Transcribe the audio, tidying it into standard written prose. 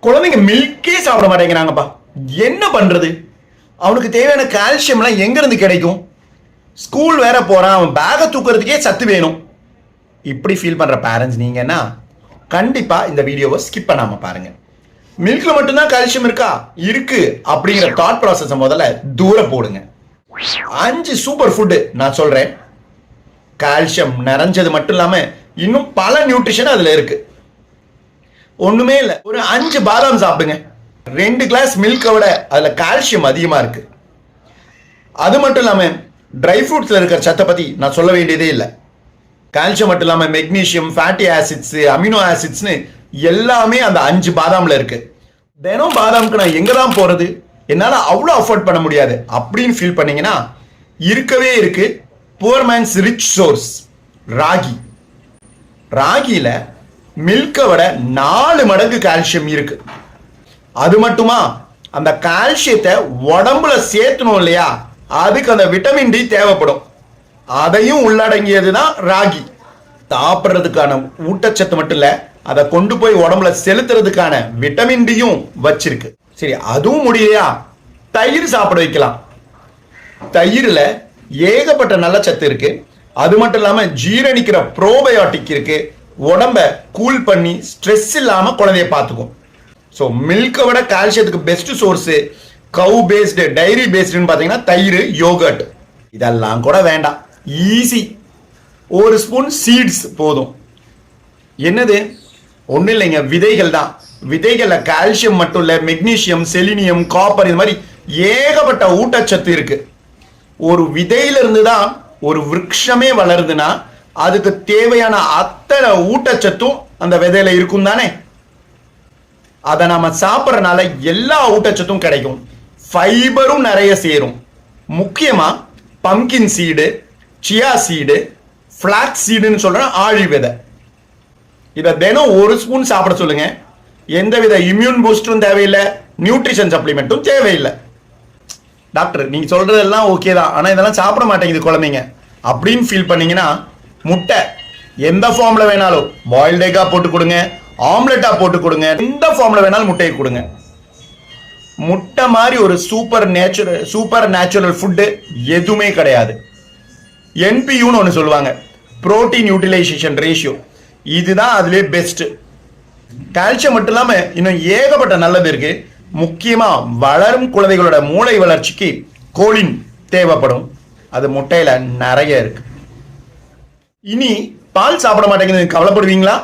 குழந்தைங்க மில்கே சாப்பிட மாட்டேங்கிறாங்கப்பா. என்ன பண்றது? அவனுக்கு தேவையான கால்சியம்லாம் எங்க இருந்து கிடைக்கும்? ஸ்கூல் வேற போறான், அவன் பேகை தூக்குறதுக்கே சத்து வேணும். இப்படி ஃபீல் பண்ற பேரண்ட்ஸ் நீங்கன்னா கண்டிப்பா இந்த வீடியோவை ஸ்கிப் பண்ணாம பாருங்க. மில்க்ல மட்டும்தான் கால்சியம் இருக்கா? இருக்கு அப்படிங்கிற தாட் ப்ராசஸ் முதல்ல தூர போடுங்க. 5 சூப்பர் ஃபுட் நான் சொல்றேன். கால்சியம் நிறைஞ்சது மட்டும் இல்லாம இன்னும் பல நியூட்ரிஷன் அதுல இருக்கு. ஒண்ணுமே இல்ல, ஒரு 5 பாதாம் சாப்பிடுங்க. 2 கிளாஸ் மில்கை விட அதுல கால்சியம் அதிகமா இருக்கு. அது மட்டும் இல்லாம ட்ரை ஃப்ரூட்ஸ்ல இருக்கிற சத்தை பத்தி நான் சொல்ல வேண்டியதே இல்லை. கால்சியம் மட்டும் இல்லாம மெக்னீசியம், ஃபேட்டி ஆசிட்ஸ், அமினோ ஆசிட்ஸ்னு எல்லாமே அந்த 5 பாதாம்ல இருக்கு. தினம் பாதாமுக்கு நான் எங்க தான் போறது? என்னால அவ்வளோ அஃபோர்ட் பண்ண முடியாது அப்படின்னு ஃபீல் பண்ணீங்கன்னா இருக்கவே இருக்கு poor man's rich source ragi. ராகியில மில்கை விட 4 மடங்கு கால்சியம் இருக்கு. அது மட்டுமா, அந்த கால்சியத்தை உடம்புல சேர்த்தணும் இல்லையா, அதுக்கு அந்த விட்டமின் டி தேவைப்படும். அதையும் உள்ளடங்கியதுதான் ராகி. சாப்பிட்றதுக்கான ஊட்டச்சத்து மட்டும் இல்ல, அதை கொண்டு போய் உடம்புல செலுத்துறதுக்கான விட்டமின் டியும் வச்சிருக்கு. சரி, அதுவும் முடியலையா, தயிர் சாப்பிட வைக்கலாம். தயிர்ல ஏகப்பட்ட நல்ல சத்து இருக்கு. அது மட்டும் இல்லாம ஜீரணிக்கிற ப்ரோபயோட்டிக் இருக்கு. உடம்ப கூல் பண்ணி ஸ்ட்ரெஸ் இல்லாம குழந்தைய பார்த்துக்கும். ஸோ மில்கை விட கால்சியத்துக்கு பெஸ்ட் சோர்ஸ் கவு பேஸ்டு, டைரி பேஸ்டுன்னு பார்த்தீங்கன்னா தயிர், யோகர்ட். இதெல்லாம் கூட வேண்டாம், ஈஸி. ஒரு ஸ்பூன் சீட்ஸ் போதும். என்னது? ஒன்றும் இல்லைங்க, விதைகள் தான். விதைகளில் கால்சியம் மட்டும் இல்லை, மெக்னீசியம், செலினியம், காப்பர், இது மாதிரி ஏகப்பட்ட ஊட்டச்சத்து இருக்கு. ஒரு விதையிலிருந்து தான் ஒரு விருட்சமே வளருதுன்னா அதுக்கு தேவையான அத்தனை ஊட்டச்சத்தும் அந்த விதையில இருக்கும் தானே. அதை நாம சாப்பிட்றதுனால எல்லா ஊட்டச்சத்தும் கிடைக்கும், ஃபைபரும் நிறைய சேரும். முக்கியமா pumpkin seed, chia seed, flax சீடுன்னு சொல்ற ஆழி விதை. இதை தினம் ஒரு ஸ்பூன் சாப்பிட சொல்லுங்க. எந்தவித இம்யூன் பூஸ்டும் தேவையில்லை, நியூட்ரிஷன் சப்ளிமெண்ட்டும் தேவையில்லை. டாக்டர் நீங்க சொல்றதெல்லாம் ஓகே தான், ஆனா இதெல்லாம் சாப்பிட மாட்டேங்குது குழந்தைங்க அப்படின்னு ஃபீல் பண்ணீங்கன்னா முட்டை எந்த ஃபார்ம்ல வேணாலும், பாயில்ட் எக்கா போட்டு கொடுங்க, ஆம்லெட்டா போட்டு கொடுங்க, எந்த ஃபார்ம்ல வேணாலும் முட்டையை கொடுங்க. முட்டை மாதிரி ஒரு சூப்பர் நேச்சுரல் ஃபுட்டு எதுவுமே கிடையாது. என்பியூன்னு ஒன்று சொல்லுவாங்க, புரோட்டீன் யூட்டிலைசேஷன் ரேஷியோ. இதுதான் அதுலேயே பெஸ்ட். கால்சியம் மட்டும் இல்லாம இன்னும் ஏகப்பட்ட நல்லது இருக்கு. முக்கியமா வளரும் குழந்தைகளோட மூளை வளர்ச்சிக்கு கோலின் தேவைப்படும். அது முட்டையில நிறைய இருக்கு. இனி பால் சாப்பிட மாட்டேங்குது கவலைப்படுவீங்களா?